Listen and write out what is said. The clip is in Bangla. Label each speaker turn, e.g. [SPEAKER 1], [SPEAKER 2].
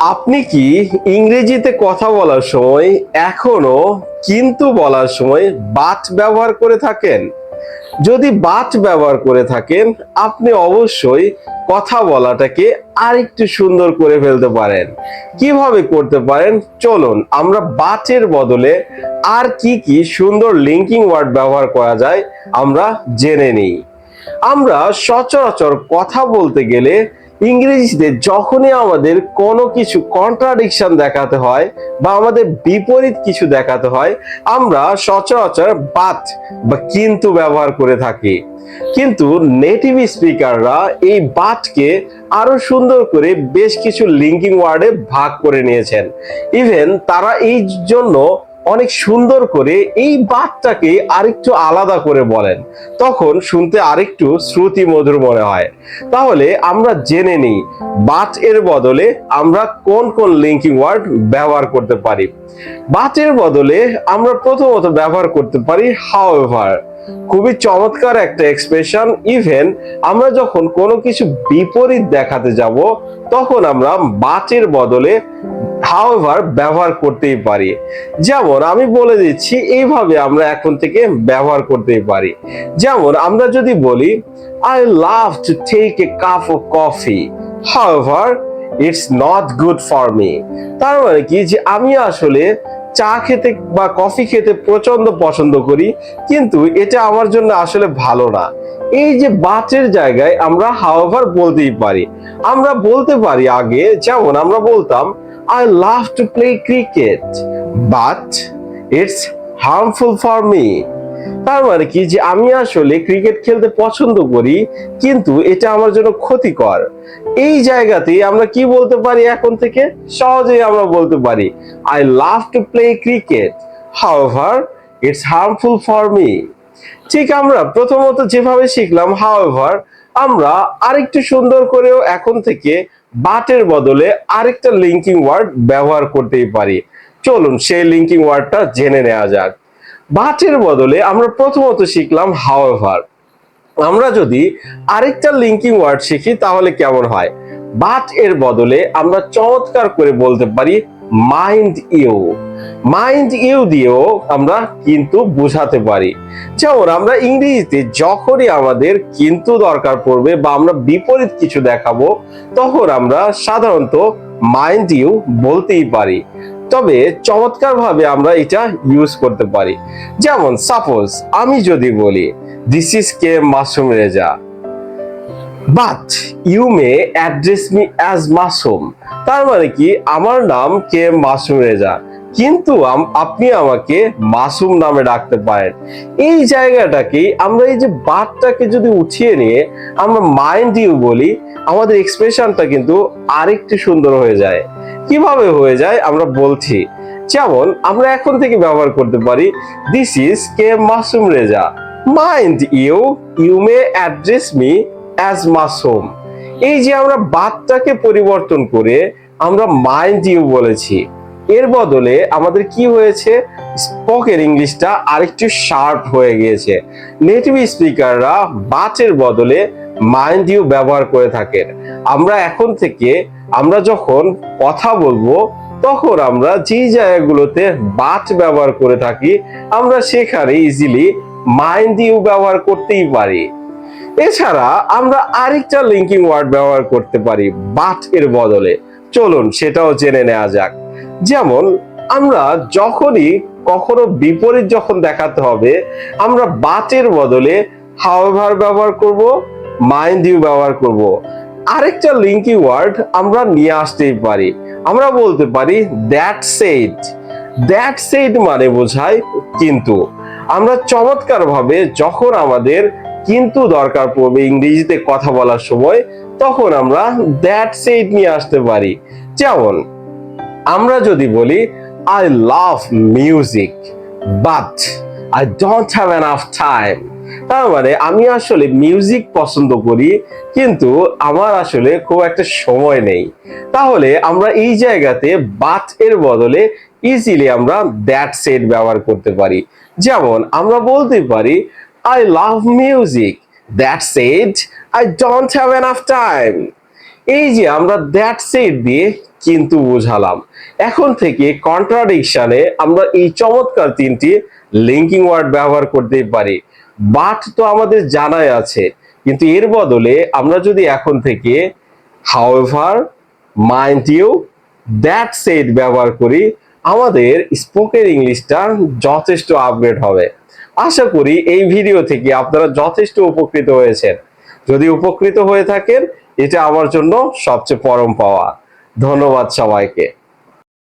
[SPEAKER 1] আপনি কি ইংরেজিতে কথা বলার সময় এখনো কিন্তু বলার সময় বাট ব্যবহার করে থাকেন? যদি বাট ব্যবহার করে থাকেন, আপনি অবশ্যই কথা বলাটাকে আরেকটু সুন্দর করে ফেলতে পারেন। কিভাবে করতে পারেন? চলুন আমরা বাটের বদলে আর কি কি সুন্দর লিঙ্কিং ওয়ার্ড ব্যবহার করা যায় আমরা জেনে নিই। আমরা সচরাচর কথা বলতে গেলে ইংরেজিতে যখনই আমাদের কোনো কিছু কন্ট্রাডিকশন দেখাতে হয় বা আমাদের বিপরীত কিছু দেখাতে হয়, আমরা সচরাচর বাট বা কিন্তু ব্যবহার করে থাকি। কিন্তু নেটিভ স্পিকাররা এই বাটকে আরো সুন্দর করে বেশ কিছু লিঙ্কিং ওয়ার্ডে ভাগ করে নিয়েছেন। ইভেন তারা এই জন্য অনেক সুন্দর করে এই বাটটাকে আরেকটু আলাদা করে বলেন, তখন শুনতে আরেকটু শ্রুতি মধুর মনে হয়। তাহলে আমরা জেনে নিই বাট এর বদলে আমরা কোন কোন লিঙ্কিং ওয়ার্ড ব্যবহার করতে পারি। বাট এর বদলে আমরা প্রথমত ব্যবহার করতে পারি হাউএভার। খুবই চমৎকার একটা এক্সপ্রেশন। ইভেন আমরা যখন কোনো কিছু বিপরীত দেখাতে যাব, তখন আমরা বাটের বদলে হাউএভার ব্যবহার করতেই পারি। যেমন আমি বলে দিচ্ছি, এইভাবে আমরা এখন থেকে ব্যবহার করতেই পারি। যেমন আমরা যদি বলি I love to take a cup of coffee, however it's not good for me। তার মানে কি, যে আমি আসলে চা খেতে বা কফি খেতে প্রচন্ড পছন্দ করি, কিন্তু এটা আমার জন্য আসলে ভালো না। এই যে বাটের জায়গায় আমরা হাউএভার বলতেই পারি। আমরা বলতে পারি আগে, যেমন আমরা বলতাম I love to play cricket, but it's harmful for me। তার মানে কি, যে আমি আসলে ক্রিকেট খেলতে পছন্দ করি, কিন্তু এটা আমার জন্য ক্ষতিকর। এই জায়গাতে আমরা কি বলতে পারি? এখন থেকে সহজেই আমরা বলতে পারি I love to play cricket, however it's harmful for me। ঠিক আমরা প্রথমত যেভাবে শিখলাম হাউএভার, আমরা আরেকটু সুন্দর করেও এখন থেকে বাটের বদলে আরেকটা লিঙ্কিং ওয়ার্ড ব্যবহার করতেই পারি। চলুন সেই লিঙ্কিং ওয়ার্ডটা জেনে নেওয়া যাক। বাটের বদলে আমরা প্রথমত শিখলাম হাউএভার। আমরা যদি আরেকটা লিঙ্কিং ওয়ার্ড শিখি তাহলে কেমন হয়? বাট এর বদলে আমরা চমৎকার করে বলতে পারি মাইন্ড ইউ। মাইন্ড ইউ দিয়েও আমরা কিন্তু বোঝাতে পারি। যেমন আমরা ইংরেজিতে যখনই আমাদের কিন্তু দরকার পড়বে বা আমরা বিপরীত কিছু দেখাবো, তখন আমরা সাধারণত মাইন্ড ইউ বলতেই পারি। তবে চমৎকার ভাবে আমরা এটা ইউজ করতে পারি। যেমন সাপোজ আমি যদি বলি this is K Masum Reza, but you may address me as Masum. তার মানে কি, আমার নাম কে মাসুম রেজা, কিন্তু আপনি আমাকে মাসুম নামে ডাকতে পারেন। এই জায়গাটাকে আমরা, এই যে বাটটাকে যদি উঠিয়ে নিয়ে আমরা মাইন্ড ইউ বলি, আমাদের এক্সপ্রেশনটা কিন্তু আরেকটু সুন্দর হয়ে যায়। কিভাবে হয়ে যায় আমরা বলছি। যেমন আমরা এখন থেকে ব্যবহার করতে পারি this is K Masum Reza, mind you, you may address me as Masum. এই যে আমরা বাটটাকে পরিবর্তন করে আমরা মাইন্ড ইউ বলেছি, এর বদলে আমাদের কি হয়েছে? স্পোকেন ইংলিশটা আরেকটু শার্প হয়ে গিয়েছে। নেটিভ স্পিকাররা বাটের বদলে মাইন্ড ইউ ব্যবহার করে থাকেন। আমরা এখন থেকে আমরা যখন কথা বলবো, তখন আমরা যে জায়গাগুলোতে বাট ব্যবহার করে থাকি, আমরা সেখানে ইজিলি মাইন্ড ইউ ব্যবহার করতেই পারি। এছাড়া আমরা আরেকটা লিঙ্কিং ওয়ার্ড ব্যবহার করতে পারি বাট এর বদলে। চলুন সেটাও জেনে নেওয়া যাক। যেমন আমরা যখনই কখনো বিপরীত যখন দেখাতে হবে, আমরা বাটের বদলে হাউএভার ব্যবহার করব, মাইন্ড ইউ ব্যবহার করব। আরেকটা লিঙ্কিং ওয়ার্ড আমরা নিয়ে আসতেই পারি। আমরা বলতে পারি দ্যাট সেড। দ্যাট সেড মানে বোঝায় কিন্তু। আমরা চমৎকার ভাবে যখন আমাদের কিন্তু দরকার পড়বে ইংরেজিতে কথা বলার সময়, তখন আমরা দ্যাট সেড নিয়ে আসতে পারি। যেমন আমরা যদি বলি I love music, but I don't have enough time। তার মানে আমি আসলে মিউজিক পছন্দ করি, কিন্তু আমার আসলে খুব একটা সময় নেই। তাহলে আমরা এই জায়গাতে বাট এর বদলে ইজিলি আমরা দ্যাট সেড ব্যবহার করতে পারি। যেমন আমরা বলতে পারি I love music, that said I don't have enough time। এই যে আমরা দ্যাট সেড দিয়ে কিন্তু বুঝালাম। এখন থেকে কন্ট্রাডিকশনে আমরা এই চমৎকার তিনটি লিঙ্কিং ওয়ার্ড ব্যবহার করতেই পারি। বাট তো আমাদের জানাই আছে, কিন্তু এর বদলে আমরা যদি এখন থেকে however, mind you, that said ব্যবহার করি, আমাদের স্পোকেন ইংলিশটা যথেষ্ট আপগ্রেড হবে। আশা করি এই ভিডিও থেকে আপনারা যথেষ্ট উপকৃত হয়েছেন। যদি উপকৃত হয়ে থাকেন, এটা আমার জন্য সবচেয়ে পরম পাওয়া। ধন্যবাদ সবাইকে।